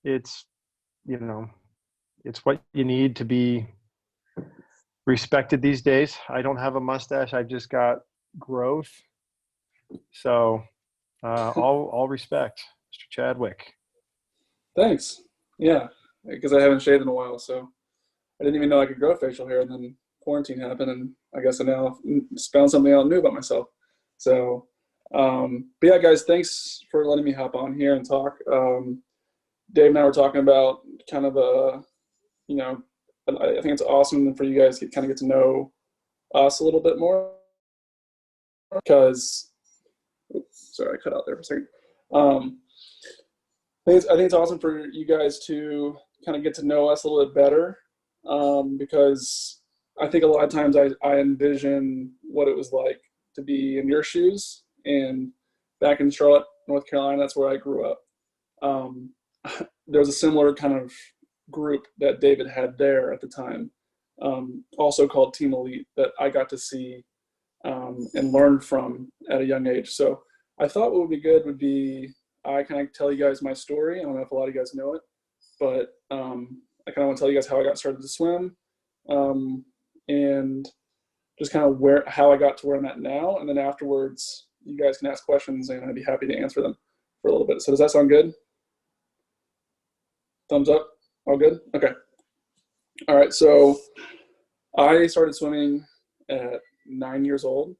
it's, you know, it's what you need to be respected these days. I don't have a mustache. I've just got growth. So, all respect, Mr. Chadwick. Thanks. Yeah, because I haven't shaved in a while, so I didn't even know I could grow facial hair, and then quarantine happened, and I guess I now found something out new about myself. So, but yeah, guys, thanks for letting me hop on here and talk. Dave and I were talking about kind of you know, I think it's awesome for you guys to kind of get to know us a little bit more because, oops, sorry, I cut out there for a second. Um, I think it's awesome for you guys to kind of get to know us a little bit better because I think a lot of times I envision what it was like to be in your shoes. And back in Charlotte, North Carolina, that's where I grew up. Um, there was a similar kind of group that David had there at the time, also called Team Elite, that I got to see and learn from at a young age. So I thought what would be good would be I kind of tell you guys my story. I don't know if a lot of you guys know it, but I kind of want to tell you guys how I got started to swim and just kind of how I got to where I'm at now. And then afterwards, you guys can ask questions and I'd be happy to answer them for a little bit. So does that sound good? Thumbs up? All good? Okay. All right. So I started swimming at 9 years old.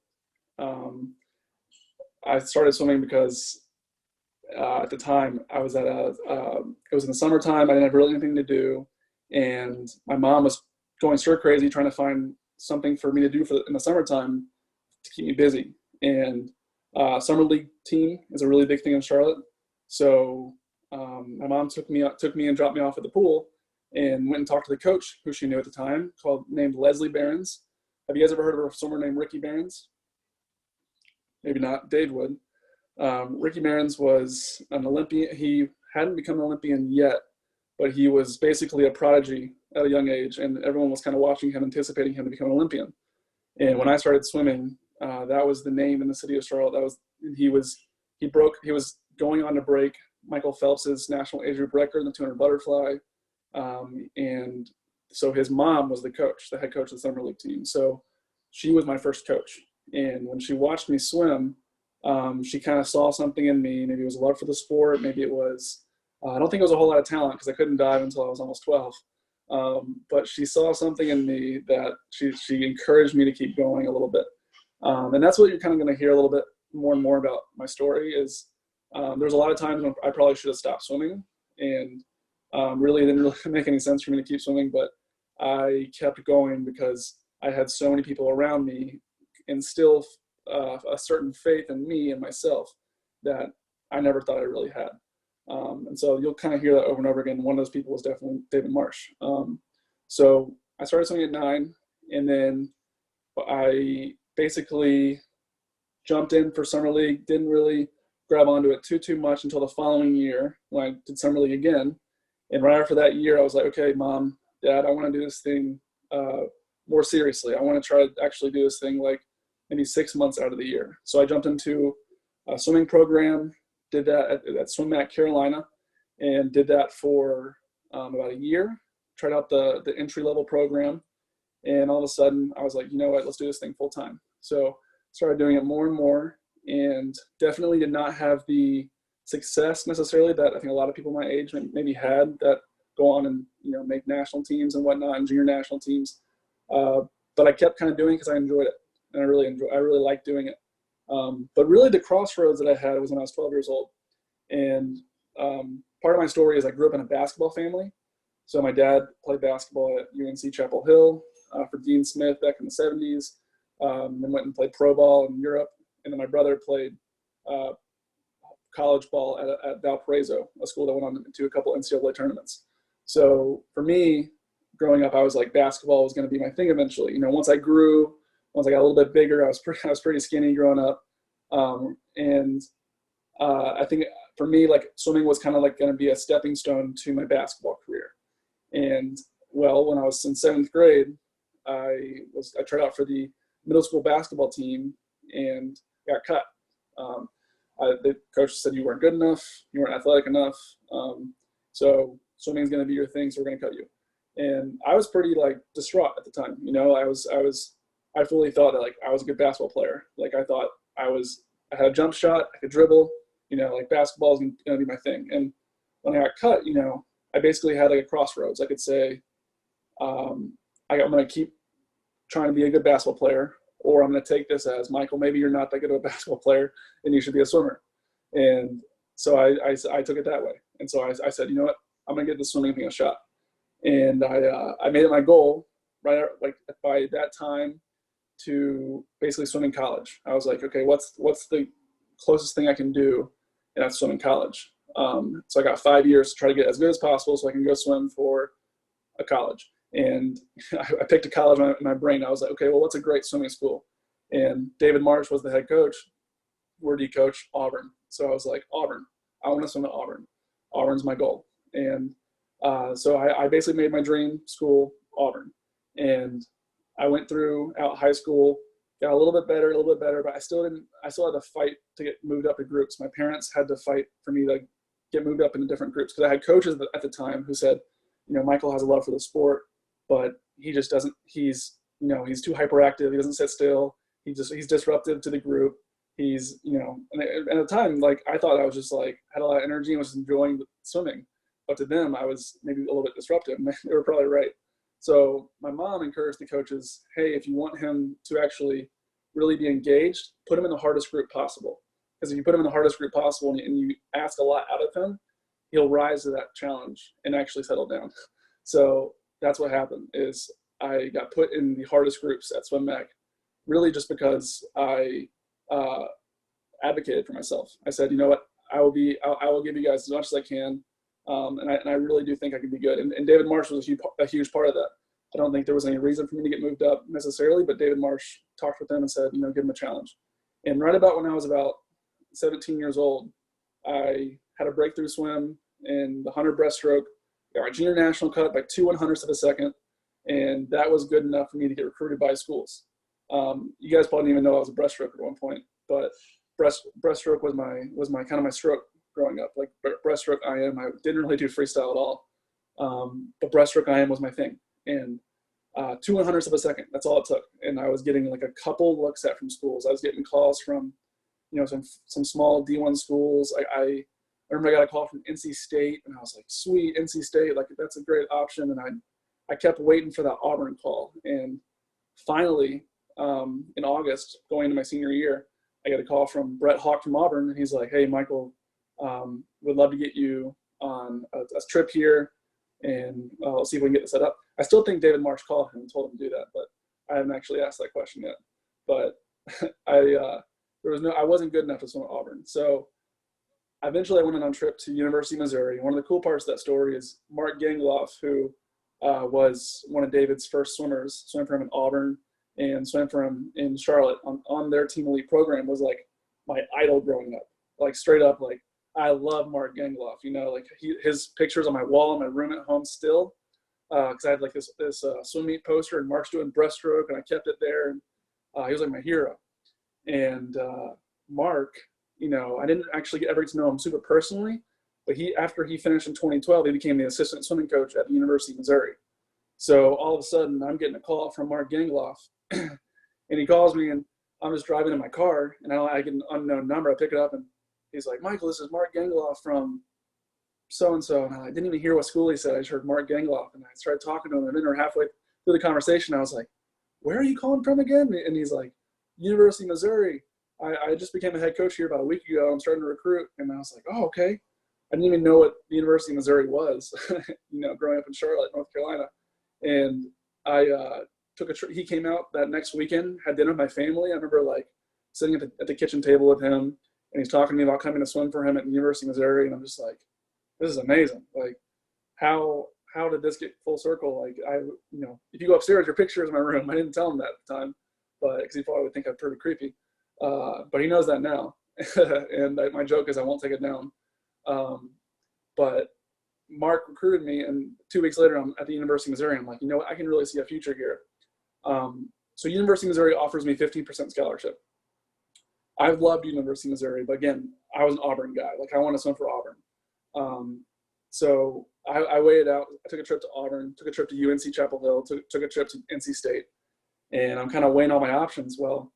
I started swimming because at the time I was it was in the summertime. I didn't have really anything to do. And my mom was going stir crazy trying to find something for me to do in the summertime to keep me busy. And summer league team is a really big thing in Charlotte. So my mom took me and dropped me off at the pool and went and talked to the coach, who she knew at the time, named Leslie Behrens. Have you guys ever heard of a swimmer named Ricky Behrens? Maybe not. Dave would. Ricky Behrens was an Olympian. He hadn't become an Olympian yet, but he was basically a prodigy at a young age, and everyone was kind of watching him, anticipating him to become an Olympian. And when I started swimming, that was the name in the city of Charlotte. He was going on to break Michael Phelps's national age group record in the 200 butterfly. And so his mom was the head coach of the summer league team. So she was my first coach. And when she watched me swim, she kind of saw something in me. Maybe it was love for the sport. Maybe it was, I don't think it was a whole lot of talent because I couldn't dive until I was almost 12. But she saw something in me that she encouraged me to keep going a little bit. And that's what you're kind of going to hear a little bit more and more about my story is there's a lot of times when I probably should have stopped swimming and really it didn't really make any sense for me to keep swimming, but I kept going because I had so many people around me instill a certain faith in me and myself that I never thought I really had. And so you'll kind of hear that over and over again. One of those people was definitely David Marsh. So I started swimming at 9, and then I basically jumped in for summer league, didn't really grab onto it too much until the following year when I did summer league again. And right after that year, I was like, okay, Mom, Dad, I want to do this thing more seriously. I want to try to actually do this thing like maybe 6 months out of the year. So I jumped into a swimming program, did that at Swim at Carolina, and did that for about a year, tried out the entry-level program, and all of a sudden I was like, you know what, let's do this thing full time. So started doing it more and more, and definitely did not have the success necessarily that I think a lot of people my age maybe had that go on and make national teams and whatnot and junior national teams. But I kept kind of doing it because I enjoyed it, and I really liked doing it. But really the crossroads that I had was when I was 12 years old. And part of my story is I grew up in a basketball family. So my dad played basketball at UNC Chapel Hill for Dean Smith back in the 70s, then went and played pro ball in Europe. And then my brother played college ball at Valparaiso, a school that went on to a couple NCAA tournaments. So for me, growing up, I was like basketball was going to be my thing eventually. Once I got a little bit bigger, I was pretty skinny growing up. I think for me, like swimming was kind of like going to be a stepping stone to my basketball career. And well, when I was in 7th grade, I tried out for the middle school basketball team and got cut. The coach said you weren't good enough, you weren't athletic enough, So swimming's going to be your thing. So we're going to cut you. And I was pretty like distraught at the time. You know, I fully thought that like I was a good basketball player. Like I thought I had a jump shot, I could dribble, you know, like basketball is going to be my thing. And when I got cut, you know, I basically had like a crossroads. I could say, I'm going to keep trying to be a good basketball player, or I'm going to take this as, Michael, maybe you're not that good of a basketball player and you should be a swimmer. And so I took it that way. And so I said, you know what, I'm going to get this swimming thing a shot. And I made it my goal right like by that time to basically swim in college. I was like, okay, what's the closest thing I can do, and that's swim in college. So I got 5 years to try to get as good as possible so I can go swim for a college. And I picked a college in my brain. I was like, okay, well, what's a great swimming school? And David Marsh was the head coach. Where do you coach? Auburn. So I was like, Auburn. I want to swim at Auburn. Auburn's my goal. And so I basically made my dream school Auburn. And I went throughout high school, got a little bit better, but I still had to fight to get moved up in groups. My parents had to fight for me to get moved up into different groups, because I had coaches at the time who said, you know, Michael has a love for the sport, but he just doesn't, he's too hyperactive. He doesn't sit still. He's disruptive to the group. He's, you know, and at the time, like, I thought I was just like, had a lot of energy and was enjoying swimming. But to them, I was maybe a little bit disruptive. They were probably right. So my mom encouraged the coaches, hey, if you want him to actually really be engaged, put him in the hardest group possible. Because if you put him in the hardest group possible and you ask a lot out of him, he'll rise to that challenge and actually settle down. So that's what happened, is I got put in the hardest groups at SwimMec, really just because I advocated for myself. I said, you know what, I will give you guys as much as I can. And I really do think I can be good. And David Marsh was a huge part of that. I don't think there was any reason for me to get moved up necessarily, but David Marsh talked with them and said, you know, give him a challenge. And right about when I was about 17 years old, I had a breakthrough swim in the 100 breaststroke, got my junior national cut by 2/100ths of a second. And that was good enough for me to get recruited by schools. You guys probably didn't even know I was a breaststroke at one point, but breaststroke was my kind of my stroke growing up. Like breaststroke IM, I didn't really do freestyle at all. But breaststroke IM was my thing. And 2/100ths of a second, that's all it took. And I was getting like a couple looks at from schools. I was getting calls from, you know, some small D1 schools. I remember I got a call from NC State, and I was like, sweet, NC State, like that's a great option. And I kept waiting for that Auburn call. And finally, in August, going into my senior year, I got a call from Brett Hawk from Auburn, and he's like, hey, Michael, would love to get you on a trip here, and I'll see if we can get this set up. I still think David Marsh called him and told him to do that, but I haven't actually asked that question yet. But I wasn't good enough to swim at Auburn. So eventually I went on a trip to University of Missouri. One of the cool parts of that story is Mark Gangloff, who was one of David's first swimmers, swam for him in Auburn and swam for him in Charlotte on their Team Elite program, was like my idol growing up. Like straight up, like I love Mark Gangloff, you know, like his pictures on my wall in my room at home still, because I had like this swim meet poster, and Mark's doing breaststroke, and I kept it there, and he was like my hero. And Mark, you know, I didn't actually ever get to know him super personally, but after he finished in 2012, he became the assistant swimming coach at the University of Missouri. So all of a sudden, I'm getting a call from Mark Gangloff, and he calls me, and I'm just driving in my car, and I get an unknown number. I pick it up, and he's like, Michael, this is Mark Gangloff from so-and-so. And I didn't even hear what school he said. I just heard Mark Gangloff. And I started talking to him. And then halfway through the conversation, I was like, where are you calling from again? And he's like, University of Missouri. I just became a head coach here about a week ago. I'm starting to recruit. And I was like, oh, okay. I didn't even know what the University of Missouri was, you know, growing up in Charlotte, North Carolina. And I took a trip. He came out that next weekend, had dinner with my family. I remember like sitting at the kitchen table with him, and he's talking to me about coming to swim for him at the University of Missouri. And I'm just like, this is amazing. Like, how did this get full circle? Like, you know, if you go upstairs, your picture is in my room. I didn't tell him that at the time, but because he probably would think I'm pretty creepy. But he knows that now. And my joke is I won't take it down. But Mark recruited me, and 2 weeks later, I'm at the University of Missouri. I'm like, you know what? I can really see a future here. So University of Missouri offers me 15% scholarship. I've loved University of Missouri, but again, I was an Auburn guy. Like, I want to swim for Auburn. So I weighed out. I took a trip to Auburn, took a trip to UNC Chapel Hill, took a trip to NC State, and I'm kind of weighing all my options. Well,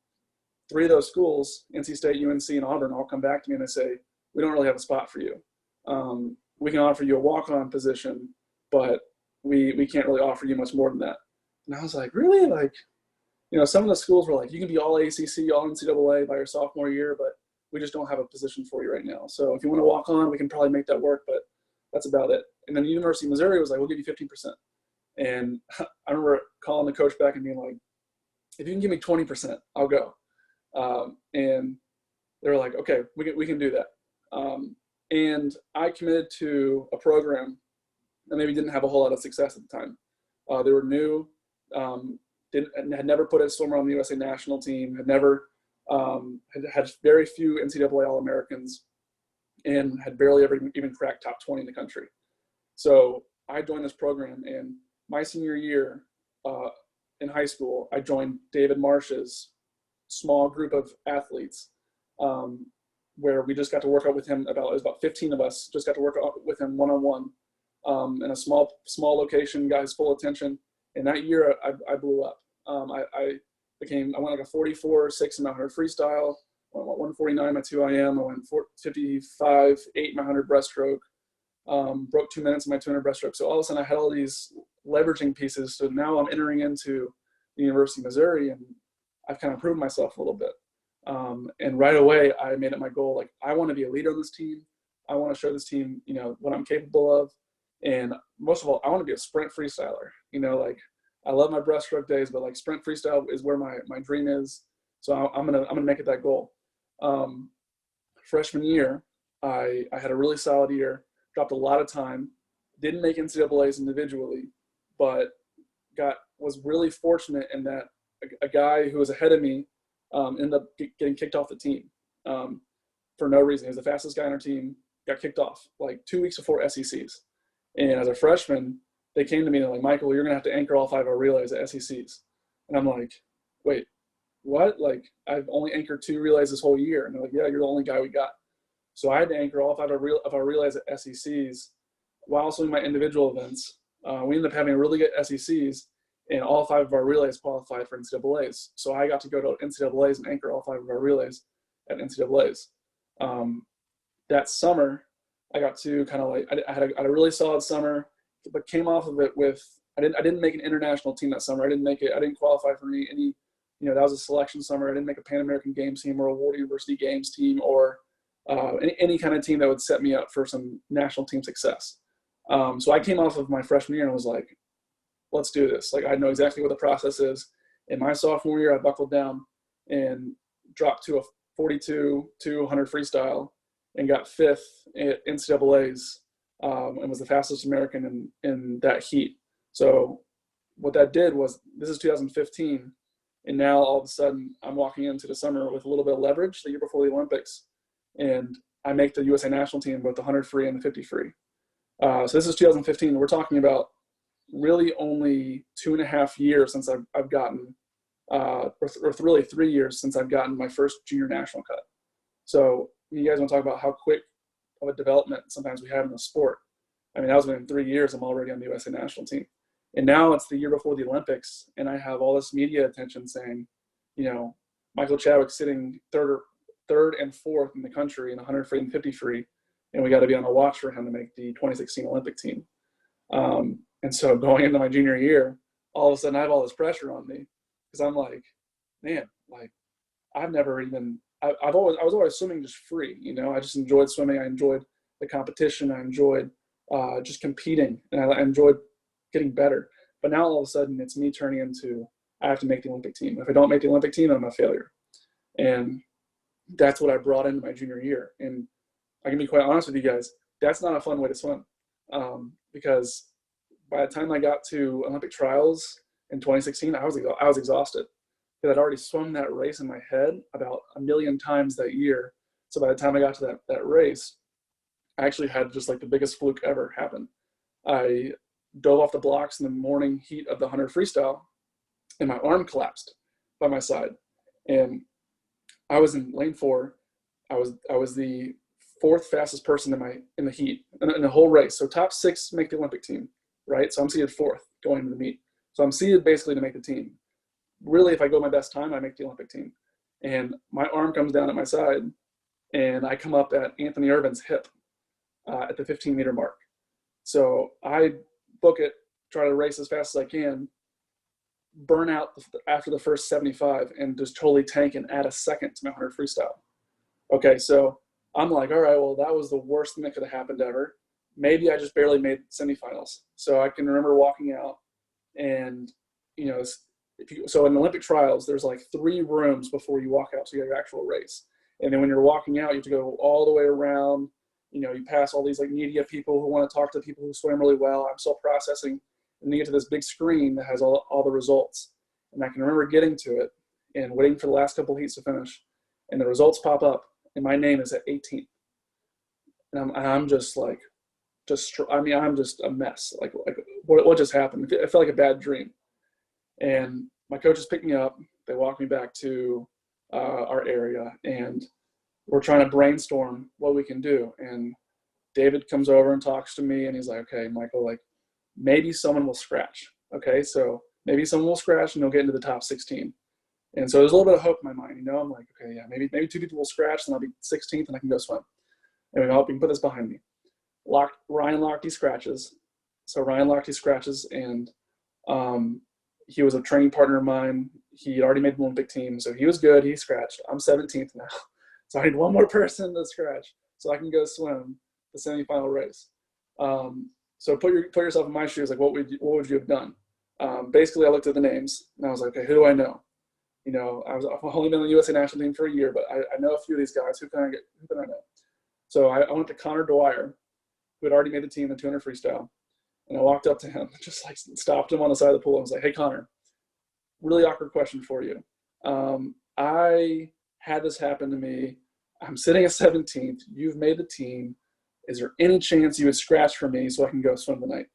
three of those schools, NC State, UNC, and Auburn, all come back to me and they say, we don't really have a spot for you. We can offer you a walk-on position, but we can't really offer you much more than that. And I was like, really? Like, some of the schools were like, you can be all ACC, all NCAA by your sophomore year, but we just don't have a position for you right now. So if you want to walk on, we can probably make that work, but that's about it. And then the University of Missouri was like, we'll give you 15%. And I remember calling the coach back and being like, if you can give me 20%, I'll go. And they were like, okay, we can do that. And I committed to a program that maybe didn't have a whole lot of success at the time. They were new, had never put a swimmer on the USA national team, had never had very few NCAA All-Americans, and had barely ever even cracked top 20 in the country. So I joined this program, and my senior year in high school, I joined David Marsh's small group of athletes, where we just got to work out with him. It was about 15 of us just got to work out with him one-on-one in a small location, got his full attention. And that year I blew up. I went like a 44.6 in my 100 freestyle, I went 149 my 2 IM, I went 55.8 my 100 breaststroke, broke 2 minutes in my 200 breaststroke. So all of a sudden I had all these leveraging pieces. So now I'm entering into the University of Missouri, and I've kind of proved myself a little bit. And right away I made it my goal. Like, I want to be a leader on this team. I want to show this team, what I'm capable of. And most of all, I want to be a sprint freestyler. Like, I love my breaststroke days, but like sprint freestyle is where my dream is. So I'm gonna make it that goal. Freshman year, I had a really solid year, dropped a lot of time, didn't make NCAAs individually, but was really fortunate in that a guy who was ahead of me ended up getting kicked off the team for no reason. He was the fastest guy on our team, got kicked off like 2 weeks before SECs. And as a freshman, they came to me and they're like, Michael, you're going to have to anchor all 5 of our relays at SECs. And I'm like, wait, what? Like, I've only anchored 2 relays this whole year. And they're like, yeah, you're the only guy we got. So I had to anchor all 5 of our relays at SECs while also doing my individual events. We ended up having really good SECs, and all 5 of our relays qualified for NCAAs. So I got to go to NCAAs and anchor all 5 of our relays at NCAAs. That summer, I got to kind of like, I had a really solid summer, but came off of it with, I didn't make an international team that summer. I didn't qualify for any, that was a selection summer. I didn't make a Pan American Games team or a World University Games team or any kind of team that would set me up for some national team success. So I came off of my freshman year and was like, let's do this. Like, I know exactly what the process is. In my sophomore year, I buckled down and dropped to a 42 to 100 freestyle and got 5th at NCAAs and was the fastest American in that heat. So what that did was, this is 2015, and now all of a sudden I'm walking into the summer with a little bit of leverage the year before the Olympics, and I make the USA national team with the 100 free and the 50 free. So this is 2015. We're talking about really only 2.5 years since I've gotten, or really 3 years since I've gotten my first junior national cut. So you guys want to talk about how quick of a development sometimes we have in the sport. I mean, that was within 3 years, I'm already on the USA national team. And now it's the year before the Olympics, and I have all this media attention saying, Michael Chadwick sitting third and 4th in the country in 100 free and 50 free, and we got to be on the watch for him to make the 2016 Olympic team. And so going into my junior year, all of a sudden I have all this pressure on me, because I'm like, man, like, I've never even, I was always swimming just free. I just enjoyed swimming. I enjoyed the competition. I enjoyed just competing, and I enjoyed getting better. But now all of a sudden it's me turning into, I have to make the Olympic team. If I don't make the Olympic team, I'm a failure. And that's what I brought into my junior year. And I can be quite honest with you guys, that's not a fun way to swim, because by the time I got to Olympic trials in 2016, I was exhausted, because I'd already swum that race in my head about 1 million times that year. So by the time I got to that race, I actually had just like the biggest fluke ever happen. I dove off the blocks in the morning heat of the 100 freestyle, and my arm collapsed by my side. And I was in lane 4. I was the fourth fastest person in the heat in the whole race. So top 6 make the Olympic team, right? So I'm seeded 4th going into the meet. So I'm seeded basically to make the team. Really, if I go my best time, I make the Olympic team. And my arm comes down at my side, and I come up at Anthony Irvin's hip at the 15-meter mark. So I book it, try to race as fast as I can, burn out after the first 75, and just totally tank and add a second to my 100 freestyle. Okay, so I'm like, all right, well, that was the worst thing that could have happened ever. Maybe I just barely made semifinals. So I can remember walking out, and so in Olympic trials, there's like 3 rooms before you walk out to your actual race. And then when you're walking out, you have to go all the way around. You pass all these like media people who want to talk to people who swim really well. I'm still processing, and you get to this big screen that has all the results. And I can remember getting to it and waiting for the last couple of heats to finish, and the results pop up, and my name is at 18th. And I'm just like, I'm just a mess. Like what just happened? I felt like a bad dream. And my coaches picked me up. They walked me back to our area, and we're trying to brainstorm what we can do. And David comes over and talks to me, and he's like, okay, Michael, like maybe someone will scratch. Okay, so maybe someone will scratch and they'll get into the top 16. And so there's a little bit of hope in my mind. I'm like, okay, yeah, maybe 2 people will scratch, and I'll be 16th, and I can go swim. And we can put this behind me. Ryan Lochte scratches. So Ryan Lochte scratches, and he was a training partner of mine. He had already made the Olympic team, so he was good. He scratched. I'm 17th now. So I need one more person to scratch so I can go swim the semifinal race. So put yourself in my shoes. Like, what would you have done? Basically, I looked at the names, and I was like, okay, who do I know? I've only been on the USA national team for a year, but I know a few of these guys. Who can I know? So I went to Connor Dwyer, who had already made the team in the 200 freestyle. And I walked up to him, just like stopped him on the side of the pool, and was like, hey, Connor, really awkward question for you. I had this happen to me. I'm sitting at 17th. You've made the team. Is there any chance you would scratch for me so I can go swim the night?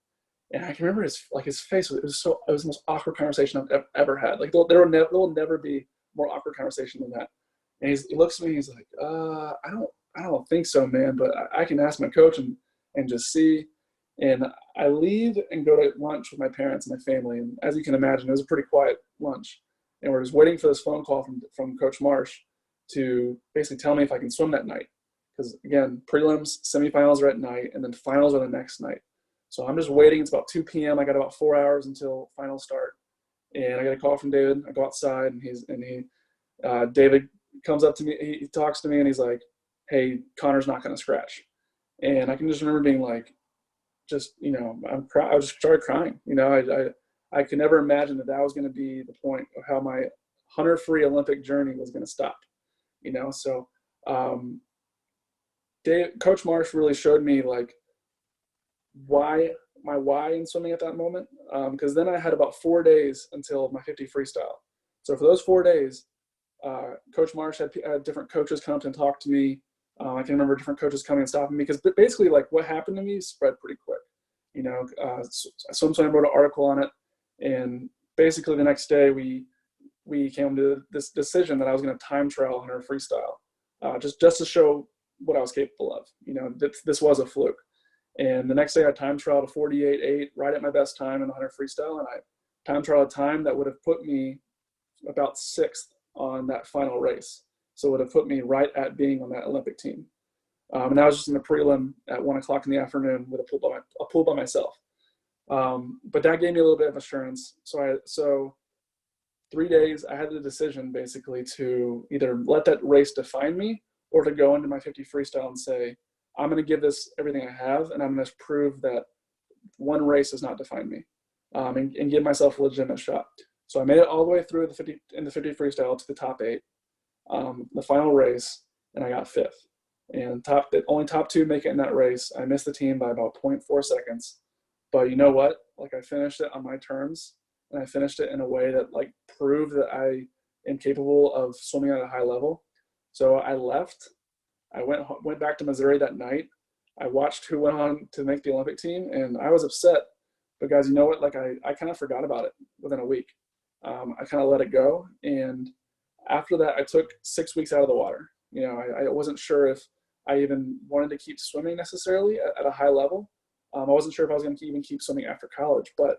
And I can remember his face. It was the most awkward conversation I've ever had. Like there will never be more awkward conversation than that. And he looks at me. He's like, I don't think so, man. But I can ask my coach and just see. And I leave and go to lunch with my parents and my family. And as you can imagine, it was a pretty quiet lunch. And we're just waiting for this phone call from Coach Marsh to basically tell me if I can swim that night. Because, again, prelims, semifinals are at night, and then finals are the next night. So I'm just waiting. It's about 2 p.m. I got about 4 hours until finals start. And I get a call from David. I go outside, and David comes up to me. He talks to me, and he's like, hey, Connor's not going to scratch. And I can just remember being like, I just started crying. I could never imagine that was going to be the point of how my 100-free Olympic journey was going to stop. So Coach Marsh really showed me like why in swimming at that moment. Because then I had about 4 days until my 50 freestyle. So for those 4 days, Coach Marsh had different coaches come up and talk to me. I can remember different coaches coming and stopping me because basically like what happened to me spread pretty quick. Swim Swam wrote an article on it, and basically the next day we came to this decision that I was going to time trial 100 freestyle, just to show what I was capable of. This was a fluke. And the next day I time trialed a 48.8 right at my best time in the 100 freestyle, and I time trialed a time that would have put me about 6th on that final race. So it would have put me right at being on that Olympic team. And I was just in the prelim at 1 o'clock in the afternoon with a pool by myself. But that gave me a little bit of assurance. So 3 days, I had the decision basically to either let that race define me or to go into my 50 freestyle and say, I'm going to give this everything I have, and I'm going to prove that one race does not define me, and give myself a legitimate shot. So I made it all the way through the 50 freestyle to the top 8, the final race, and I got 5th. And only top 2 make it in that race. I missed the team by about 0.4 seconds. But you know what? Like, I finished it on my terms, and I finished it in a way that like proved that I am capable of swimming at a high level. So I left. I went back to Missouri that night. I watched who went on to make the Olympic team, and I was upset. But guys, you know what? Like I kind of forgot about it within a week. I kind of let it go, and after that, I took 6 weeks out of the water. I wasn't sure if I even wanted to keep swimming necessarily at a high level. I wasn't sure if I was going to even keep swimming after college, but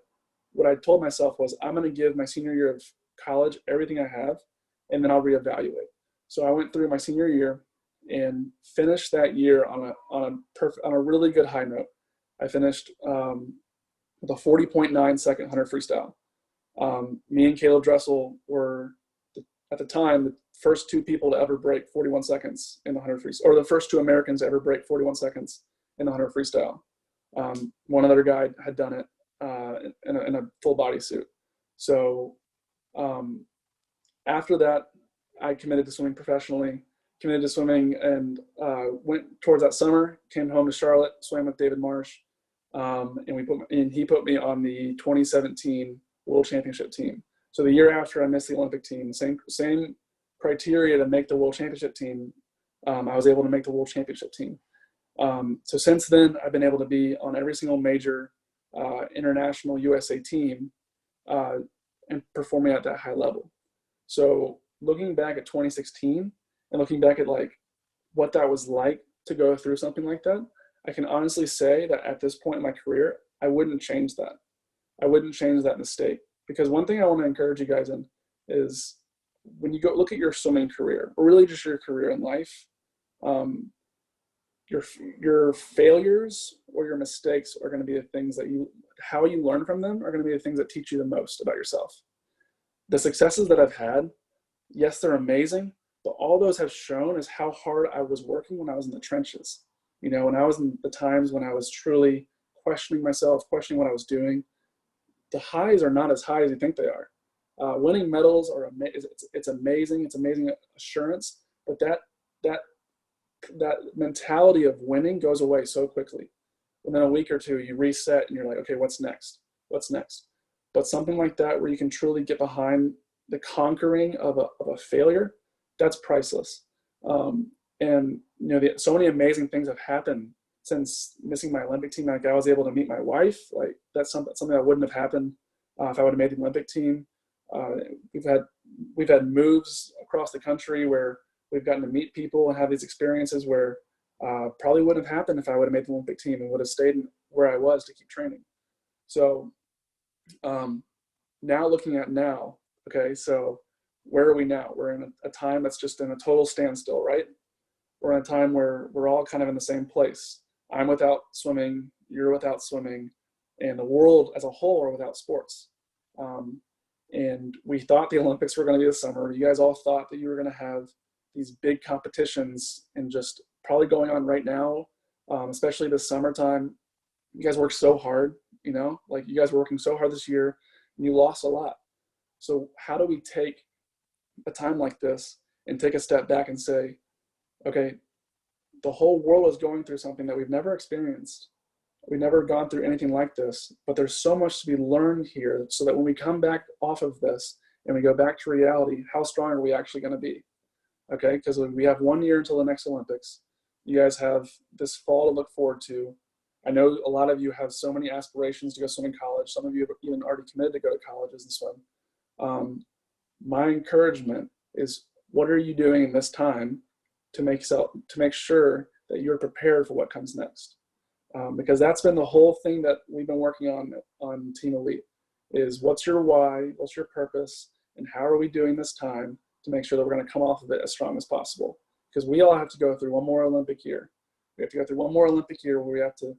what I told myself was I'm going to give my senior year of college everything I have, and then I'll reevaluate. So I went through my senior year and finished that year on a really good high note. I finished with a 40.9 second 100 freestyle. Me and Caleb Dressel were, at the time, the first two people to ever break 41 seconds in the 100 freestyle, or the first two Americans to ever break 41 seconds in the 100 freestyle. One other guy had done it in a full body suit. So after that, I committed to swimming professionally, and went towards that summer, came home to Charlotte, swam with David Marsh, and he put me on the 2017 World Championship team. So the year after I missed the Olympic team, same criteria to make the World Championship team, I was able to make the World Championship team. So since then, I've been able to be on every single major international USA team and performing at that high level. So looking back at 2016 and looking back at like what that was like to go through something like that, I can honestly say that at this point in my career, I wouldn't change that. I wouldn't change that mistake, because one thing I want to encourage you guys in is when you go look at your swimming career, or really just your career in life, your failures or your mistakes are going to be the things that how you learn from them are going to be the things that teach you the most about yourself. The successes that I've had, yes, they're amazing, but all those have shown is how hard I was working when I was in the trenches. You know, when I was in the times when I was truly questioning myself, questioning what I was doing, the highs are not as high as you think they are. Winning medals are it's amazing. It's amazing assurance, but that mentality of winning goes away so quickly. Within a week or two, you reset and you're like, okay, what's next? What's next? But something like that, where you can truly get behind the conquering of a failure, that's priceless. And you know, so many amazing things have happened since missing my Olympic team. Like I was able to meet my wife. Like that's something that wouldn't have happened if I would have made the Olympic team. We've had moves across the country where we've gotten to meet people and have these experiences where probably wouldn't have happened if I would have made the Olympic team and would have stayed where I was to keep training. So now looking at now, okay, so where are we now? We're in a time that's just in a total standstill, right? We're in a time where we're all kind of in the same place. I'm without swimming, you're without swimming, and the world as a whole are without sports. And we thought the Olympics were going to be this summer. You guys all thought that you were going to have these big competitions and just probably going on right now, especially this summertime. You guys worked so hard, you know, like you guys were working so hard this year and you lost a lot. So how do we take a time like this and take a step back and say, okay, the whole world is going through something that we've never experienced. We've never gone through anything like this, but there's so much to be learned here, so that when we come back off of this and we go back to reality, how strong are we actually going to be? Okay, because we have 1 year until the next Olympics. You guys have this fall to look forward to. I know a lot of you have so many aspirations to go swim in college. Some of you have even already committed to go to colleges and swim. My encouragement is, what are you doing in this time to make sure that you're prepared for what comes next? Because that's been the whole thing that we've been working on Team Elite, is what's your why, what's your purpose, and how are we doing this time to make sure that we're going to come off of it as strong as possible? Because we all have to go through one more Olympic year. We have to go through one more Olympic year where we have to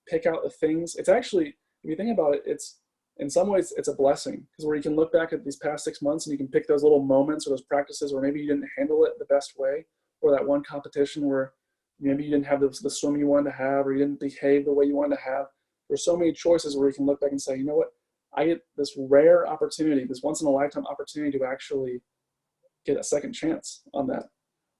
pick out the things. It's actually, if you think about it, it's in some ways it's a blessing, because where you can look back at these past 6 months and you can pick those little moments or those practices where maybe you didn't handle it the best way, or that one competition where maybe you didn't have the swim you wanted to have, or you didn't behave the way you wanted to have. There's so many choices where you can look back and say, you know what, I get this rare opportunity, this once in a lifetime opportunity to actually get a second chance on that.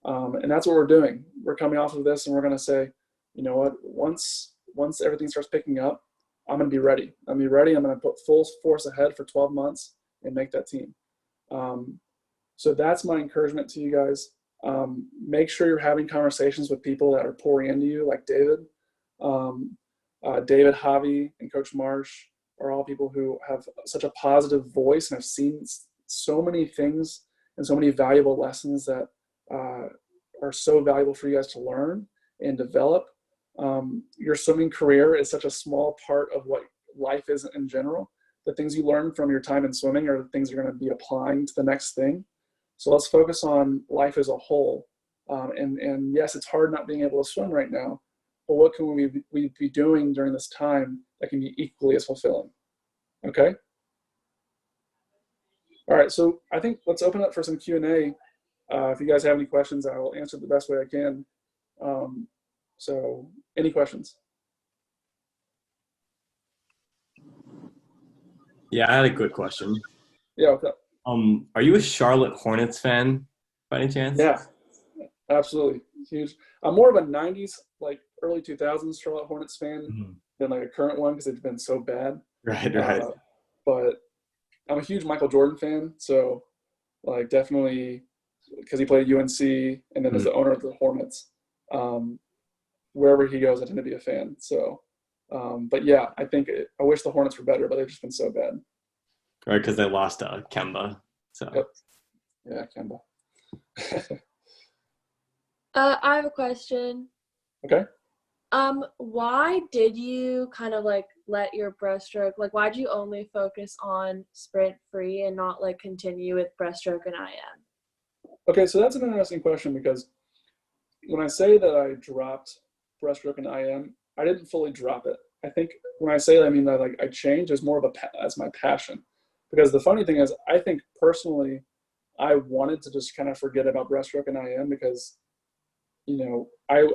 And that's what we're doing. We're coming off of this and we're going to say, you know what, once everything starts picking up, I'm going to be ready. I'm going to be ready. I'm going to put full force ahead for 12 months and make that team. So that's my encouragement to you guys. Make sure you're having conversations with people that are pouring into you, like David. David, Javi, and Coach Marsh are all people who have such a positive voice and have seen so many things and so many valuable lessons that are so valuable for you guys to learn. and develop. Your swimming career is such a small part of what life is in general. The things you learn from your time in swimming are the things you're going to be applying to the next thing. So let's focus on life as a whole. And yes, it's hard not being able to swim right now, but what can we be doing during this time that can be equally as fulfilling? Okay. All right. So I think let's open up for some Q&A. If you guys have any questions, I will answer the best way I can. So any questions? Yeah, I had a quick question. Yeah. Okay. Are you a Charlotte Hornets fan by any chance? Yeah, absolutely. Huge. I'm more of a 90s, like early 2000s Charlotte Hornets fan than like a current one because it's been so bad. Right. But I'm a huge Michael Jordan fan. So like definitely because he played at UNC and then as the owner of the Hornets. Wherever he goes, I tend to be a fan. So, but yeah, I wish the Hornets were better, but they've just been so bad. Right, because they lost Kemba. So. Yep. Yeah, Kemba. I have a question. Okay. Why did you kind of like let your breaststroke, like why did you only focus on sprint free and not like continue with breaststroke and IM? Okay, so that's an interesting question because when I say that I dropped breaststroke and IM, I didn't fully drop it. I think when I say that, I mean that like I changed as more of as my passion. Because the funny thing is, I think personally, I wanted to just kind of forget about breaststroke and IM because, you know,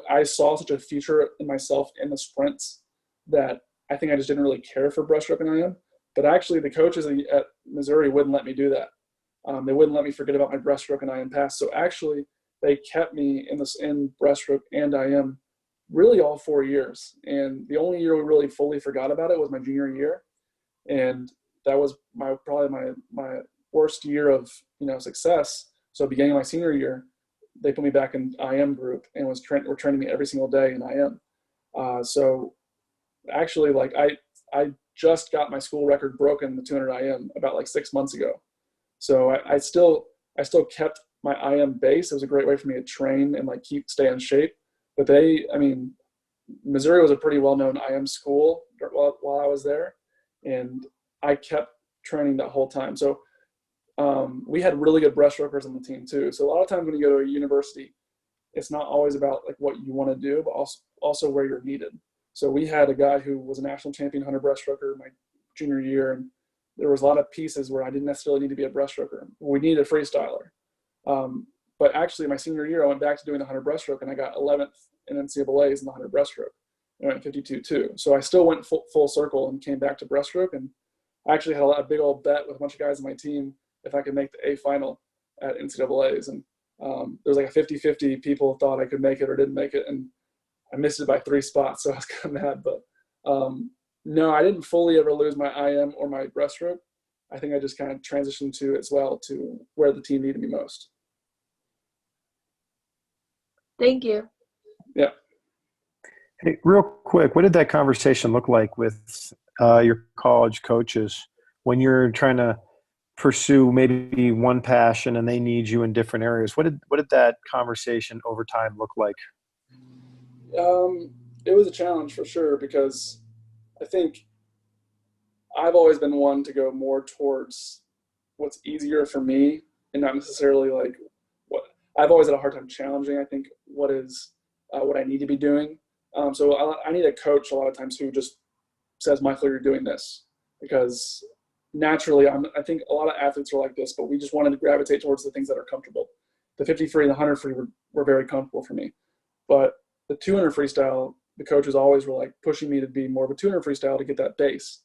I saw such a future in myself in the sprints that I think I just didn't really care for breaststroke and IM. But actually, the coaches at Missouri wouldn't let me do that. They wouldn't let me forget about my breaststroke and IM pass. So actually, they kept me in breaststroke and IM really all 4 years. And the only year we really fully forgot about it was my junior year. And that was probably my worst year of, you know, success. So beginning of my senior year, they put me back in IM group and were training me every single day in IM. So actually, like I just got my school record broken in the 200 IM about like 6 months ago. So I still kept my IM base. It was a great way for me to train and like stay in shape. But Missouri was a pretty well-known IM school while I was there, and I kept training that whole time. So we had really good breaststrokers on the team too. So a lot of times when you go to a university, it's not always about like what you want to do, but also where you're needed. So we had a guy who was a national champion 100 breaststroker my junior year, and there was a lot of pieces where I didn't necessarily need to be a breaststroker. We needed a freestyler. But actually, my senior year, I went back to doing the 100 breaststroke, and I got 11th in NCAA's in the 100 breaststroke. I went 52.2. So I still went full circle and came back to breaststroke. And I actually had a big old bet with a bunch of guys on my team if I could make the A final at NCAA's. And there was like a 50-50 people thought I could make it or didn't make it. And I missed it by 3 spots, so I was kind of mad. But no, I didn't fully ever lose my IM or my breaststroke. I think I just kind of transitioned to where the team needed me most. Thank you. Yeah. Hey, real quick, what did that conversation look like with your college coaches when you're trying to pursue maybe one passion and they need you in different areas? What did that conversation over time look like? It was a challenge for sure because I think I've always been one to go more towards what's easier for me and not necessarily like what I've always had a hard time challenging. I think what I need to be doing. So I need a coach a lot of times who just says, Michael, you're doing this, because naturally I think a lot of athletes are like this, but we just wanted to gravitate towards the things that are comfortable. The 50 free and the 100 free were very comfortable for me, but the 200 freestyle, the coaches always were like pushing me to be more of a 200 freestyle to get that base.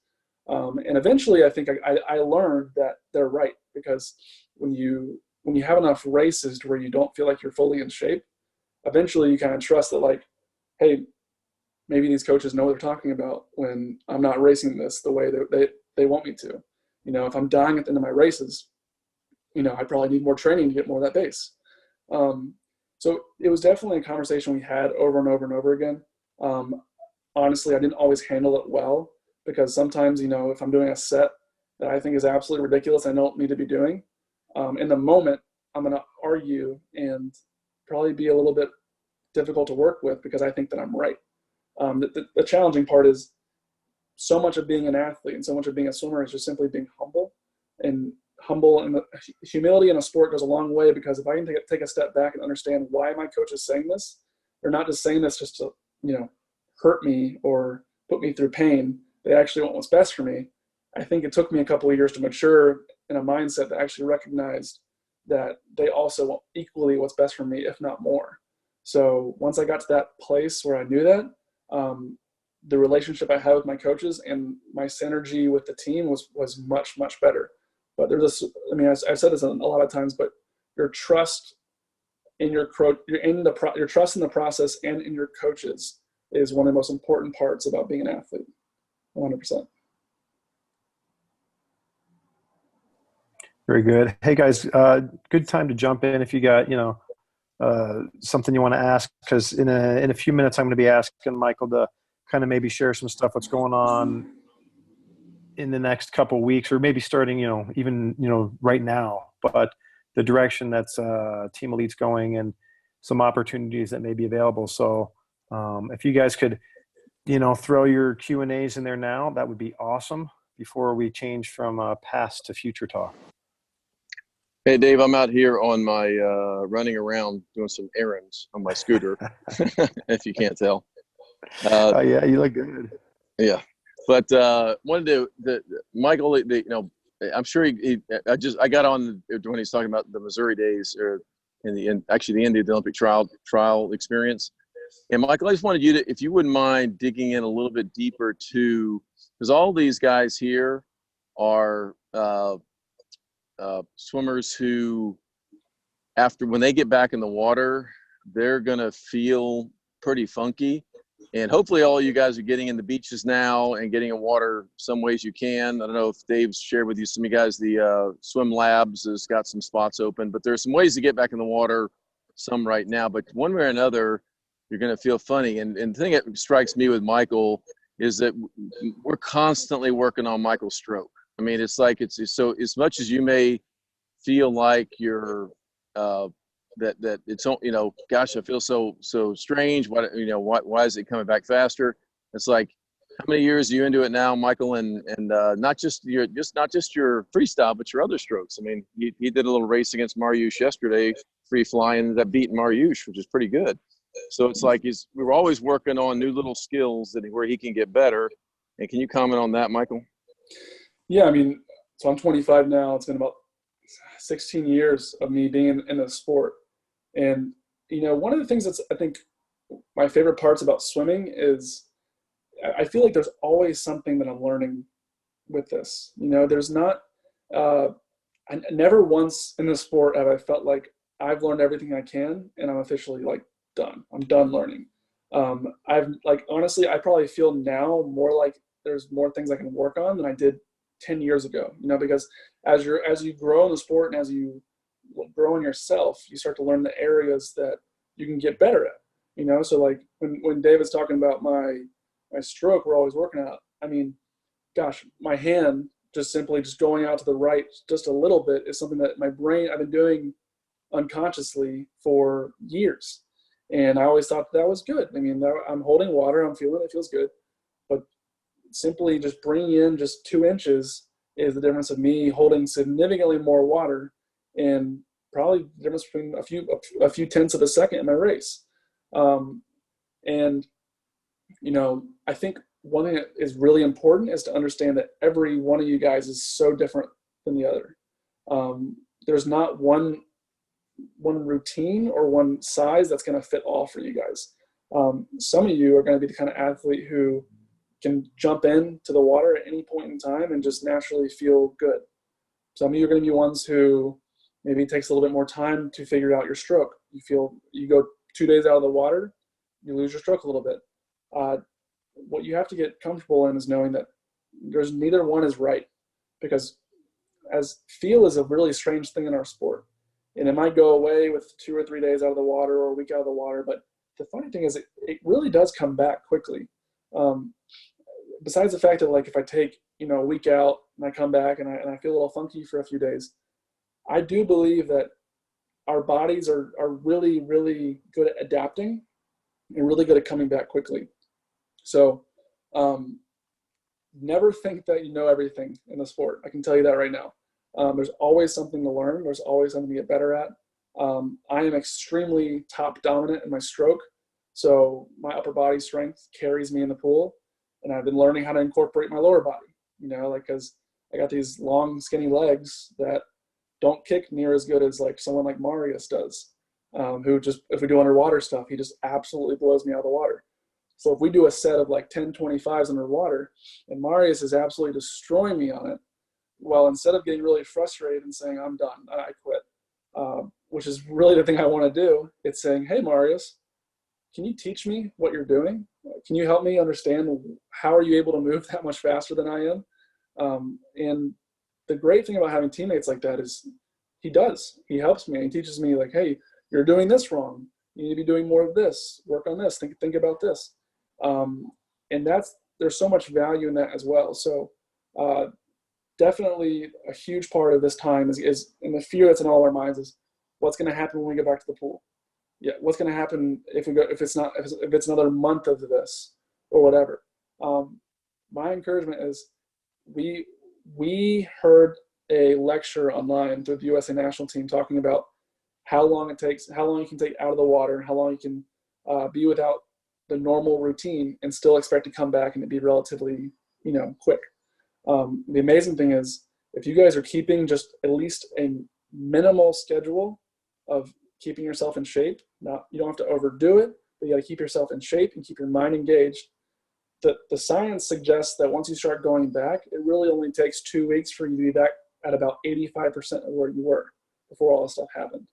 And eventually I think I learned that they're right, because when you have enough races to where you don't feel like you're fully in shape, eventually you kind of trust that like, hey, maybe these coaches know what they're talking about when I'm not racing this the way they want me to. You know, if I'm dying at the end of my races, you know, I probably need more training to get more of that base. So it was definitely a conversation we had over and over and over again. Honestly, I didn't always handle it well, because sometimes, you know, if I'm doing a set that I think is absolutely ridiculous, I don't need to be doing, in the moment, I'm going to argue and probably be a little bit difficult to work with because I think that I'm right. The challenging part is so much of being an athlete and so much of being a swimmer is just simply being humble. And humility in a sport goes a long way, because if I can take a step back and understand why my coach is saying this, they're not just saying this just to, hurt me or put me through pain. They actually want what's best for me. I think it took me a couple of years to mature in a mindset that actually recognized that they also want equally what's best for me, if not more. So once I got to that place where I knew that, the relationship I had with my coaches and my synergy with the team was much, much better. But there's this, I've said this a lot of times, but your trust in your trust in the process and in your coaches is one of the most important parts about being an athlete. 100%. Very good. Hey guys, good time to jump in if you got, something you want to ask, because in a few minutes I'm going to be asking Michael to kind of maybe share some stuff what's going on in the next couple of weeks, or maybe starting, even right now, but the direction that's Team Elite's going and some opportunities that may be available. So if you guys could, throw your Q&As in there now, that would be awesome before we change from past to future talk. Hey, Dave, I'm out here on my running around doing some errands on my scooter, if you can't tell. Yeah, you look good. Yeah. But wanted to, Michael, I'm sure I got on when he's talking about the Missouri days, or actually the end of the Olympic trial experience. And Michael, I just wanted you to, if you wouldn't mind digging in a little bit deeper to, because all these guys here are swimmers who, when they get back in the water, they're going to feel pretty funky. And hopefully all you guys are getting in the beaches now and getting in water some ways you can. I don't know if Dave's shared with you, some of you guys, the swim labs has got some spots open, but there's some ways to get back in the water, some right now. But one way or another, you're going to feel funny. And the thing that strikes me with Michael is that we're constantly working on Michael's stroke. I mean, it's like, so as much as you may feel like you're, that it's, gosh, I feel so strange. Why is it coming back faster? It's like, how many years are you into it now, Michael? And not just your freestyle, but your other strokes. I mean, he did a little race against Mariusz yesterday, free flying, that beat Mariusz, which is pretty good. So it's like we were always working on new little skills where he can get better. And can you comment on that, Michael? Yeah, so I'm 25 now. It's been about 16 years of me being in the sport. And, one of the things that's, I think, my favorite parts about swimming is I feel like there's always something that I'm learning with this. There's not, never once in the sport have I felt like I've learned everything I can and I'm officially done. I'm done learning. Honestly, I probably feel now more like there's more things I can work on than I did 10 years ago, because as you grow in the sport and as you grow in yourself, you start to learn the areas that you can get better at, so when David's talking about my stroke, we're always working out. Gosh, my hand just going out to the right just a little bit is something that my brain, I've been doing unconsciously for years. And I always thought that was good. I'm holding water, I'm feeling it feels good. But simply just bringing in just 2 inches is the difference of me holding significantly more water, and probably the difference between a few tenths of a second in my race. I think one thing that is really important is to understand that every one of you guys is so different than the other. There's not one routine or one size that's going to fit all for you guys. Some of you are going to be the kind of athlete who can jump into the water at any point in time and just naturally feel good. Some of you are going to be ones who maybe it takes a little bit more time to figure out your stroke. You go 2 days out of the water, you lose your stroke a little bit. What you have to get comfortable in is knowing that there's neither one is right, because as feel is a really strange thing in our sport. And it might go away with 2 or 3 days out of the water or a week out of the water. But the funny thing is it really does come back quickly. Besides the fact that if I take, a week out and I come back and I feel a little funky for a few days, I do believe that our bodies are really, really good at adapting. and really good at coming back quickly. So never think that you know everything in the sport. I can tell you that right now. There's always something to learn. There's always something to get better at. I am extremely top dominant in my stroke. So my upper body strength carries me in the pool. And I've been learning how to incorporate my lower body, like, cause I got these long skinny legs that don't kick near as good as like someone like Marius does, who just, if we do underwater stuff, he just absolutely blows me out of the water. So if we do a set of like 10, 25s underwater and Marius is absolutely destroying me on it, well, instead of getting really frustrated and saying, I'm done, I quit, which is really the thing I want to do, it's saying, hey, Marius, can you teach me what you're doing? Can you help me understand how are you able to move that much faster than I am? And the great thing about having teammates like that is he helps me. He teaches me like, hey, you're doing this wrong. You need to be doing more of this. Work on this. Think about this. And there's so much value in that as well. So definitely a huge part of this time is and the fear that's in all our minds is what's going to happen when we get back to the pool. Yeah, what's going to happen if it's another month of this or whatever. My encouragement is we heard a lecture online through the USA national team talking about how long you can take out of the water, how long you can be without the normal routine and still expect to come back and it be relatively, quick. The amazing thing is if you guys are keeping just at least a minimal schedule of keeping yourself in shape, you don't have to overdo it, but you got to keep yourself in shape and keep your mind engaged. The science suggests that once you start going back, it really only takes 2 weeks for you to be back at about 85% of where you were before all this stuff happened.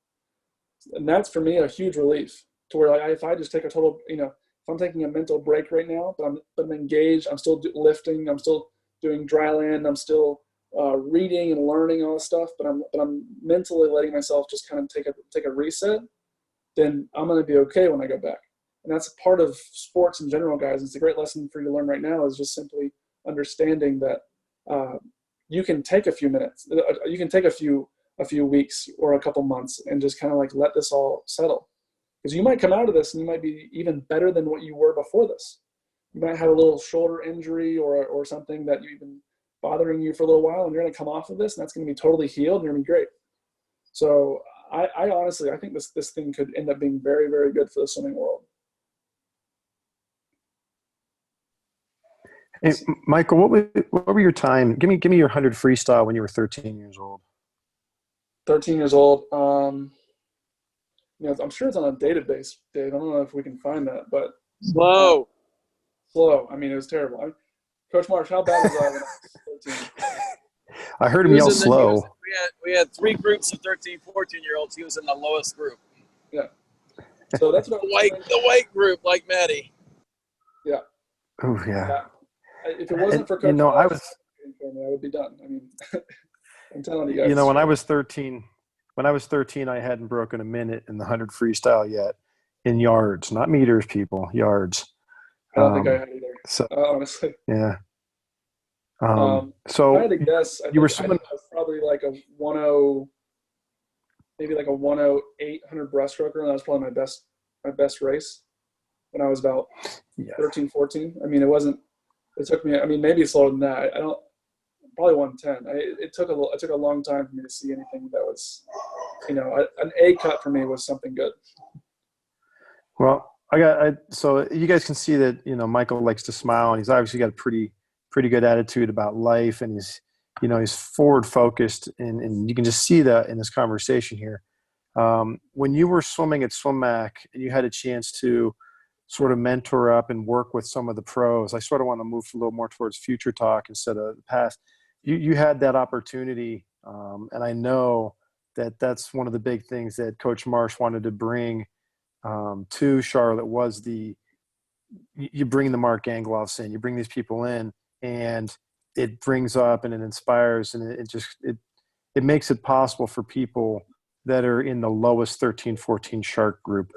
And that's for me a huge relief to where if I just take a total, if I'm taking a mental break right now, but I'm engaged, I'm still lifting, I'm still doing dry land, I'm still reading and learning all this stuff, but I'm mentally letting myself just kind of take a reset, then I'm going to be okay when I go back. And that's part of sports in general, guys. It's a great lesson for you to learn right now is just simply understanding that you can take a few minutes, you can take a few weeks or a couple months and just kind of like let this all settle. Because you might come out of this and you might be even better than what you were before this. You might have a little shoulder injury or something that you've been bothering you for a little while, and you're going to come off of this and that's going to be totally healed and you're going to be great. So I honestly, I think this thing could end up being very, very good for the swimming world. Hey, Michael, what were your time? Give me your 100 freestyle when you were 13 years old. 13 years old. I'm sure it's on a database, Dave. I don't know if we can find that, but Slow. Slow. I mean, it was terrible. Coach Marsh, how bad was I when I was 13? I heard him yell slow. We had 3 groups of 13, 14-year-olds. He was in the lowest group. Yeah. So that's what the white group, like Maddie. Yeah. Oh yeah. If it wasn't for Coach Marsh, I would be done. I mean, I'm telling you guys. When I was 13, I hadn't broken a minute in the 100 freestyle yet in yards, not meters, people, yards. I don't think I had either. So honestly. Yeah. So I had to guess. You were swimming. I was probably like a 10, maybe like a 108 100 breaststroker, and that was probably my best race when I was about 13, 14. I mean, it took me. I mean, maybe slower than that. I don't. Probably 110. It took a long time for me to see anything that was, an A cut for me was something good. Well, so you guys can see that, Michael likes to smile, and he's obviously got a pretty good attitude about life, and he's forward focused, and you can just see that in this conversation here. When you were swimming at SwimMac and you had a chance to sort of mentor up and work with some of the pros, I sort of want to move a little more towards future talk instead of the past. You had that opportunity, and I know that that's one of the big things that Coach Marsh wanted to bring to Charlotte was you bring the Mark Gangloffs in, you bring these people in, and it brings up and it inspires, and it makes it possible for people that are in the lowest 13, 14 shark group.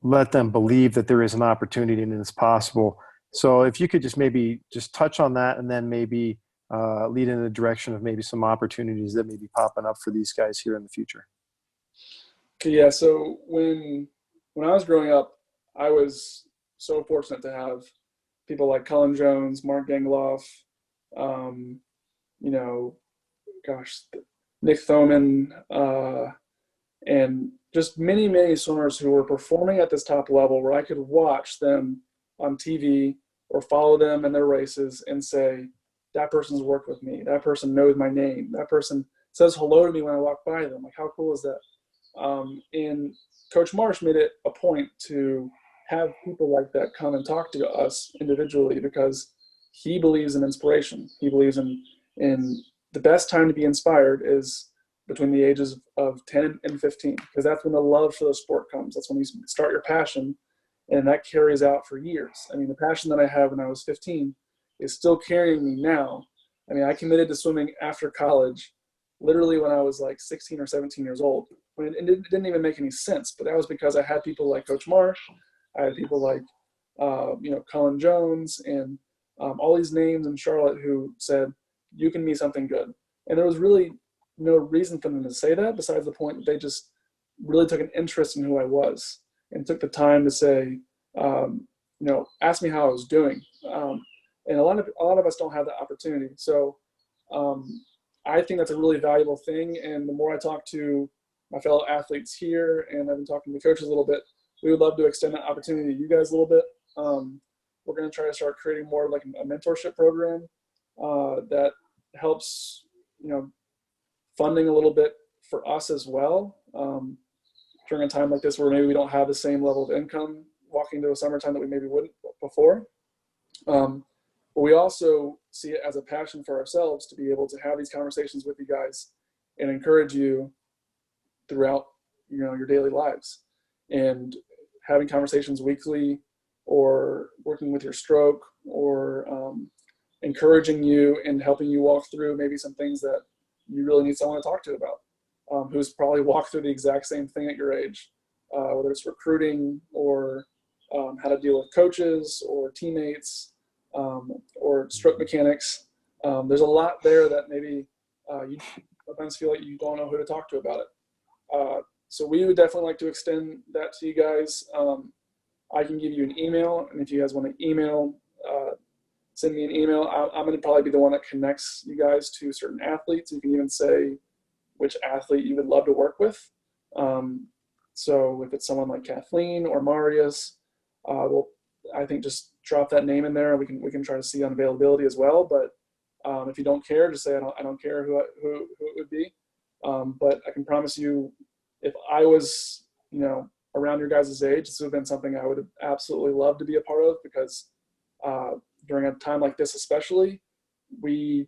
Let them believe that there is an opportunity and it's possible. So if you could just touch on that, and then maybe lead in the direction of maybe some opportunities that may be popping up for these guys here in the future. Okay, yeah. So when I was growing up, I was so fortunate to have people like Cullen Jones, Mark Gangloff, you know, gosh, Nick Thoman, and just many, many swimmers who were performing at this top level where I could watch them on TV or follow them in their races and say, that person's worked with me. That person knows my name. That person says hello to me when I walk by them. Like, how cool is that? And Coach Marsh made it a point to have people like that come and talk to us individually because he believes in inspiration. He believes in the best time to be inspired is between the ages of 10 and 15, because that's when the love for the sport comes. That's when you start your passion, and that carries out for years. I mean, the passion that I had when I was 15 is still carrying me now. I mean, I committed to swimming after college, literally when I was like 16 or 17 years old. When it didn't even make any sense, but that was because I had people like Coach Marsh. I had people like, Cullen Jones and all these names in Charlotte who said, you can be something good. And there was really no reason for them to say that besides the point that they just really took an interest in who I was and took the time to say, ask me how I was doing. And a lot of us don't have that opportunity. So I think that's a really valuable thing. And the more I talk to my fellow athletes here, and I've been talking to coaches a little bit, we would love to extend that opportunity to you guys a little bit. We're going to try to start creating more like a mentorship program that helps, funding a little bit for us as well during a time like this where maybe we don't have the same level of income walking into a summertime that we maybe wouldn't before. But we also see it as a passion for ourselves to be able to have these conversations with you guys and encourage you throughout, your daily lives, and having conversations weekly or working with your stroke or encouraging you and helping you walk through maybe some things that you really need someone to talk to about, who's probably walked through the exact same thing at your age, whether it's recruiting or how to deal with coaches or teammates or stroke mechanics. There's a lot there that maybe you sometimes feel like you don't know who to talk to about it. So we would definitely like to extend that to you guys. I can give you an email, and if you guys want to email, send me an email. I'm going to probably be the one that connects you guys to certain athletes. You can even say which athlete you would love to work with. So if it's someone like Kathleen or Marius, I think just drop that name in there, and we can try to see on availability as well. But if you don't care, just say I don't care who it would be. But I can promise you, if I was around your guys' age, this would have been something I would have absolutely loved to be a part of, because during a time like this especially, we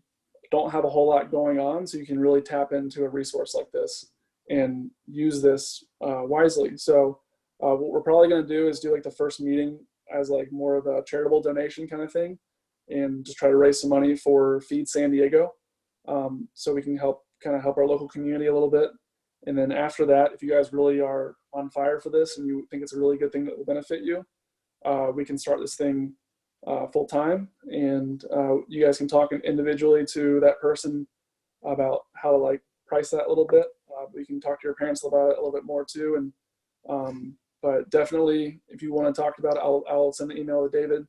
don't have a whole lot going on, so you can really tap into a resource like this and use this wisely. So what we're probably going to do is do like the first meeting as like more of a charitable donation kind of thing, and just try to raise some money for Feed San Diego, so we can help our local community a little bit. And then after that, if you guys really are on fire for this and you think it's a really good thing that will benefit you, we can start this thing full time, and you guys can talk individually to that person about how to like price that a little bit. We can talk to your parents about it a little bit more too. And but definitely, if you want to talk about it, I'll send an email to David.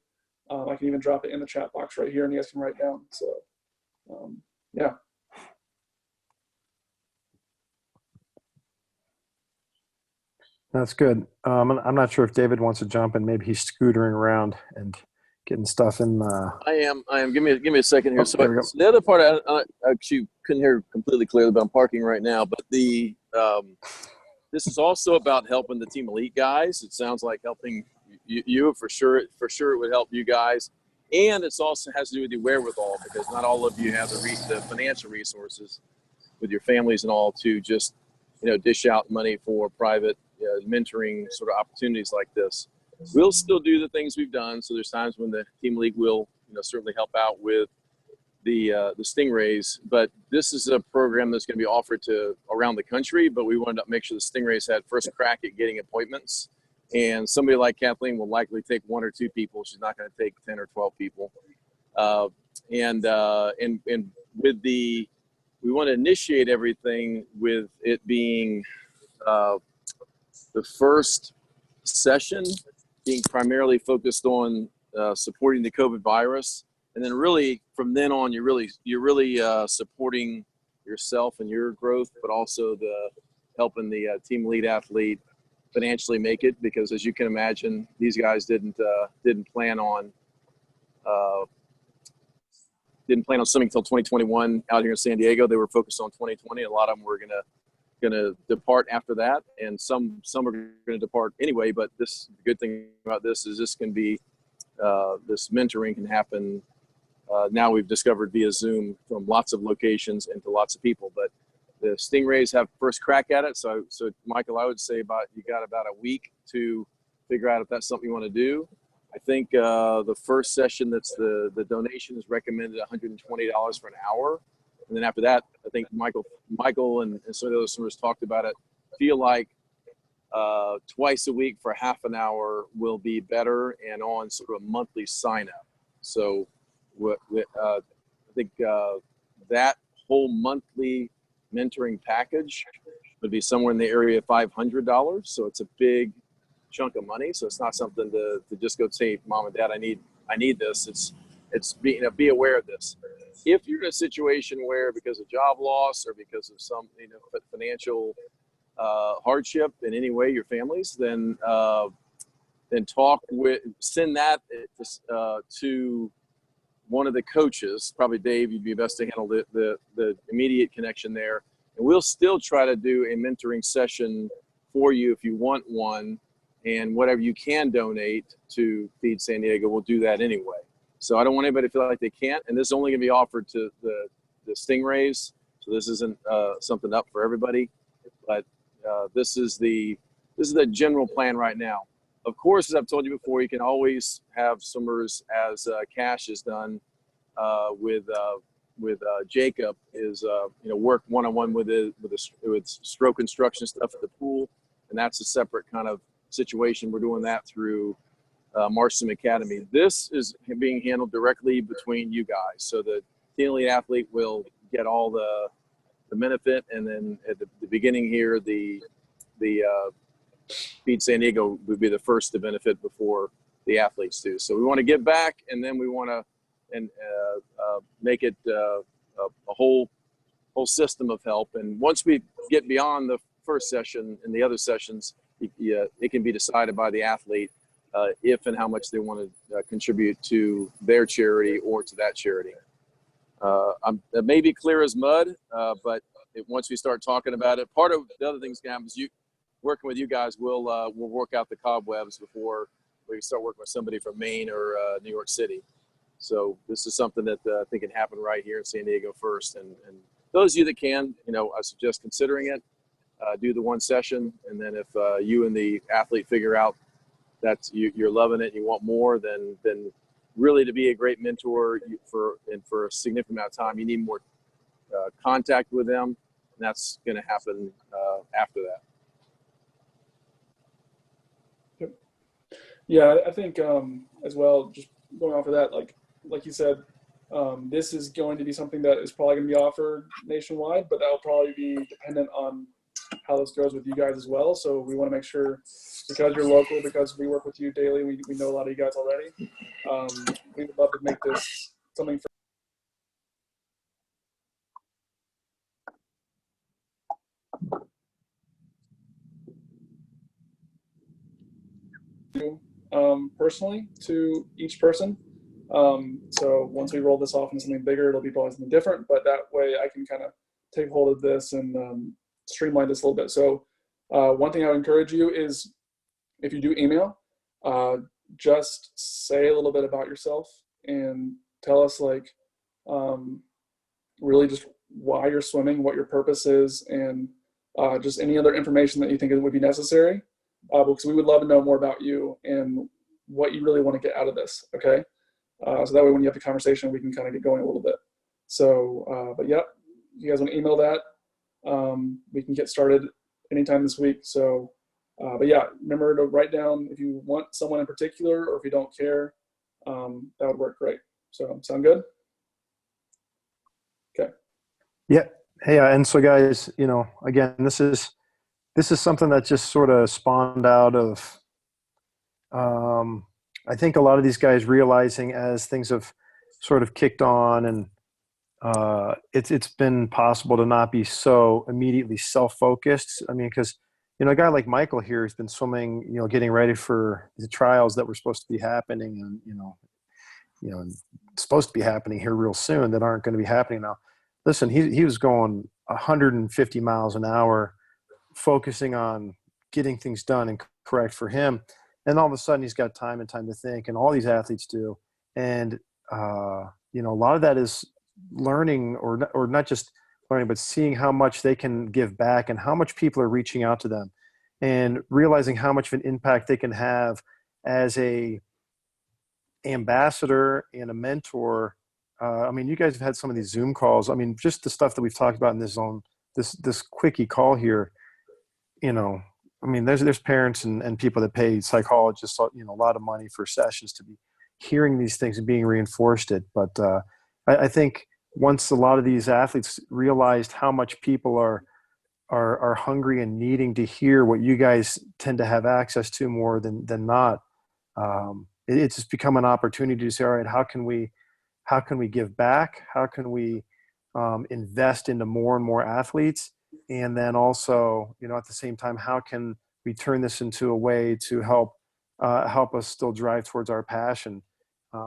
I can even drop it in the chat box right here, and you guys can write down. So yeah. That's good. I'm not sure if David wants to jump in. Maybe he's scootering around and getting stuff in. I am. Give me a second here. There we go. So the other part, I actually couldn't hear completely clearly, but I'm parking right now. But this is also about helping the Team Elite guys. It sounds like helping you for sure. For sure, it would help you guys, and it's also has to do with the wherewithal, because not all of you have the financial resources with your families and all to just dish out money for private mentoring sort of opportunities like this. We'll still do the things we've done. So there's times when the Team League will certainly help out with the Stingrays, but this is a program that's going to be offered to around the country, but we wanted to make sure the Stingrays had first crack at getting appointments, and somebody like Kathleen will likely take 1 or 2 people. She's not going to take 10 or 12 people. And with we want to initiate everything with it being the first session being primarily focused on supporting the COVID virus. And then really from then on, you're really supporting yourself and your growth, but also helping the team lead athlete financially make it, because as you can imagine, these guys didn't plan on swimming until 2021 out here in San Diego. They were focused on 2020. A lot of them were gonna depart after that, and some are gonna depart anyway. But the good thing about this is this can be this mentoring can happen. Now we've discovered via Zoom from lots of locations and to lots of people. But the Stingrays have first crack at it. So Michael, I would say you got about a week to figure out if that's something you want to do. I think the first session, that's the donation is recommended $120 for an hour. And then after that, I think Michael and some of the other swimmers talked about it, feel like twice a week for half an hour will be better, and on sort of a monthly sign up. So I think that whole monthly mentoring package would be somewhere in the area of $500. So it's a big chunk of money. So it's not something to just go say, Mom and Dad, I need this. It's be aware of this. If you're in a situation where because of job loss or because of some financial hardship in any way, your families, then send that to one of the coaches, probably Dave. You'd be best to handle the immediate connection there, and we'll still try to do a mentoring session for you if you want one, and whatever you can donate to Feed San Diego, we'll do that anyway. So I don't want anybody to feel like they can't, and this is only going to be offered to the Stingrays, so this isn't something up for everybody, but this is the general plan right now. Of course, as I've told you before, you can always have swimmers, as Cash has done with Jacob, is work one-on-one with stroke instruction stuff at the pool, and that's a separate kind of situation. We're doing that through Marston Academy. This is being handled directly between you guys, so the team elite athlete will get all the benefit, and then at the beginning here, the Feed San Diego would be the first to benefit before the athletes do. So we want to give back, and then we want to make it a whole system of help. And once we get beyond the first session and the other sessions, it can be decided by the athlete if and how much they want to contribute to their charity or to that charity. It may be clear as mud, but once we start talking about it, part of the other things can happen is working with you guys, we'll work out the cobwebs before we start working with somebody from Maine or New York City. So this is something that I think can happen right here in San Diego first. And those of you that can, I suggest considering it. Do the one session, and then if you and the athlete figure out that you're loving it and you want more, then really to be a great mentor for a significant amount of time, you need more contact with them, and that's going to happen after that. Yeah, I think as well, just going off of that, like you said, this is going to be something that is probably going to be offered nationwide, but that will probably be dependent on how this goes with you guys as well. So we want to make sure, because you're local, because we work with you daily, we know a lot of you guys already. We would love to make this something for you personally to each person. So once we roll this off into something bigger, it'll be probably something different, but that way I can kind of take hold of this and streamline this a little bit. So one thing I would encourage you is, if you do email, just say a little bit about yourself and tell us really just why you're swimming, what your purpose is, and just any other information that you think would be necessary, because we would love to know more about you and what you really want to get out of this. Okay. So that way when you have the conversation, we can kind of get going a little bit. So, but yeah, you guys want to email that, we can get started anytime this week. So, but yeah, remember to write down if you want someone in particular, or if you don't care, that would work great. So sound good? Okay. Yeah. Hey, and so guys, again, this is something that just sort of spawned out of I think a lot of these guys realizing as things have sort of kicked on, and it's been possible to not be so immediately self-focused. I mean, because a guy like Michael here has been swimming, getting ready for the trials that were supposed to be happening, and supposed to be happening here real soon that aren't going to be happening now. Listen, he was going 150 miles an hour, focusing on getting things done and correct for him. And all of a sudden he's got time and time to think, and all these athletes do. And, a lot of that is learning, or not just learning, but seeing how much they can give back and how much people are reaching out to them, and realizing how much of an impact they can have as a ambassador and a mentor. I mean, you guys have had some of these Zoom calls. I mean, just the stuff that we've talked about in this quickie call here, I mean, there's parents and people that pay psychologists, a lot of money for sessions to be hearing these things and being reinforced it. But I think once a lot of these athletes realized how much people are hungry and needing to hear what you guys tend to have access to more than not, it's just become an opportunity to say, all right, how can we give back? How can we invest into more and more athletes? And then also, at the same time, how can we turn this into a way to help us still drive towards our passion,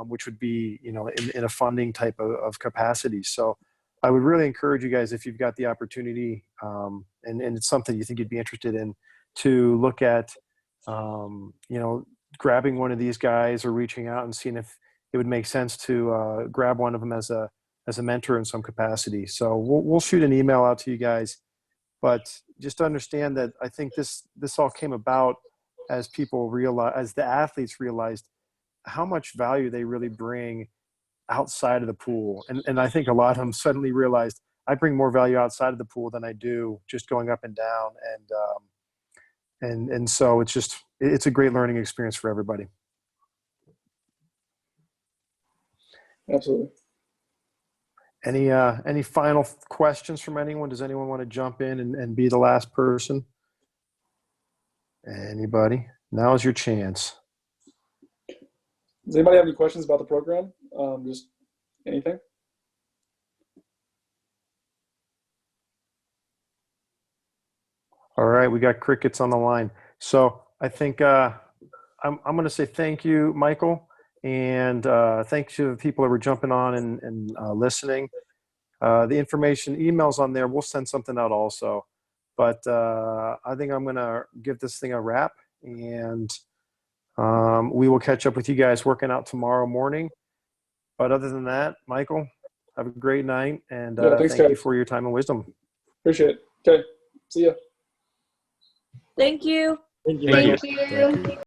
which would be, in a funding type of capacity. So I would really encourage you guys, if you've got the opportunity, and it's something you think you'd be interested in, to look at, grabbing one of these guys or reaching out and seeing if it would make sense to grab one of them as a mentor in some capacity. So we'll shoot an email out to you guys, but just understand that I think this all came about as the athletes realized how much value they really bring outside of the pool. And I think a lot of them suddenly realized, I bring more value outside of the pool than I do just going up and down. And so it's a great learning experience for everybody. Absolutely. Any final questions from anyone? Does anyone want to jump in and be the last person? Anybody? Now is your chance. Does anybody have any questions about the program? Just anything? All right, we got crickets on the line. So I think I'm going to say thank you, Michael, and thanks to the people that were jumping on and listening. The information, emails on there, we'll send something out also. But I think I'm going to give this thing a wrap, and we will catch up with you guys working out tomorrow morning. But other than that, Michael, have a great night, and Thanks, thank you guys. for your time and wisdom. Appreciate it. Okay. See ya. Thank you. Thank you. Thank you.